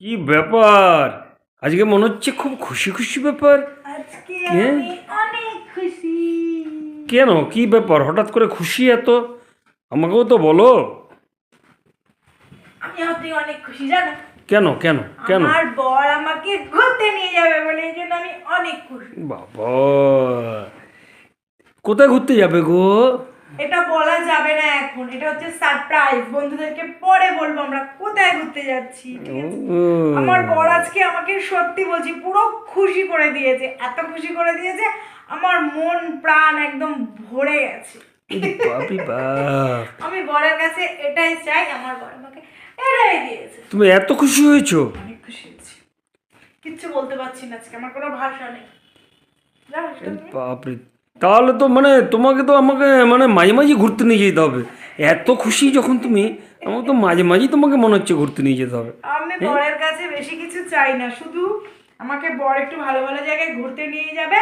কি ব্যাপার? আজকে মনে হচ্ছে খুব খুশি খুশি ব্যাপার। আজকে হ্যাঁ? আমি অনেক খুশি। কেন, কি ব্যাপার হঠাৎ করে খুশি এত? আমাকেও তো বলো। আমি অনেক খুশি জানো। কেন কেন কেন? আমার বর আমাকে ঘুরতে নিয়ে যাবে বলে এই জন্য আমি অনেক খুশি। বাবা, কোথায় ঘুরতে যাবে গো? এটা বলা যাবে না এখন, এটা হচ্ছে সারপ্রাইজ। বন্ধুদেরকে পরে বলবো আমরা কোথায় ঘুরতে যাচ্ছি, ঠিক আছে? ও, আমার বর আজকে আমাকে সত্যি বলছি পুরো খুশি করে দিয়েছে, এত খুশি করে দিয়েছে আমার মন প্রাণ একদম ভরে গেছে। বাপি বাপ, আমি বরের কাছে এটাই চাই, আমার বর আমাকে এটাই দিয়েছে। তুমি এত খুশি হয়েছো? অনেক খুশি হয়েছি, কিচ্ছু বলতে পারছি না, আজকে আমার কোনো ভাষা নেই। যাও, সেটা তুমি। বাপরে, তাহলে তো মানে তোমাকে তো আমাকে মানে মাঝে মাঝে ঘুরতে নিয়ে যেতে হবে। এত খুশি যখন তুমি, আমাকে তো মাঝে মাঝেই তোমাকে মনে হচ্ছে ঘুরতে নিয়ে যেতে হবে। আমি বরের কাছে বেশি কিছু চাই না, শুধু আমাকে বর একটু ভালো ভালো জায়গায় ঘুরতে নিয়ে যাবে,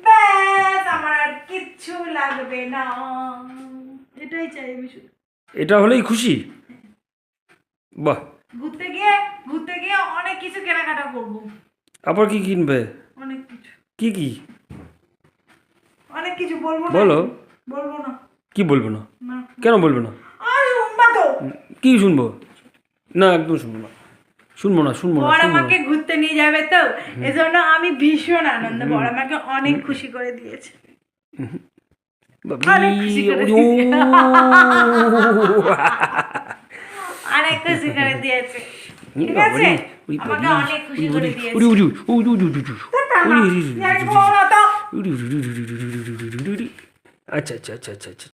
ব্যাস, আমার আর কিচ্ছু লাগবে না। এটাই চাই আমি শুধু। এটা হলেই খুশি? বাহ। ঘুরতে গিয়ে অনেক কিছু কেনাকাটা করবো। আবার কি কিনবে? অনেক কিছু, কি কি? অনেক কিছু বলবো না। বলো। বলবো না। কি বলবে না? না। কেন বলবে না? আর শুনবা তো। কি শুনবো? না, একদম শুনবো না, শুনবো না, শুনবো না, বর শুনবো না। আমাকে ঘুরতে নিয়ে যাবে তো, এজন্য আমি ভীষণ আনন্দ। বর আমাকে অনেক খুশি করে দিয়েছে। বাবি, অনেক খুশি করে ও, অনেক খুশি করে দিয়েছে, ঠিক বাবারে, আছে? ওই আমাকে বাবারে, অনেক খুশি ওই করে বাবারে, দিয়েছে। ওরে, ওরে, ওরে, ওরে, ওরে, ওরে, ওরে, ওরে, ওরে, দেখবো না তো। আচ্ছা আচ্ছা আচ্ছা আচ্ছা আচ্ছা।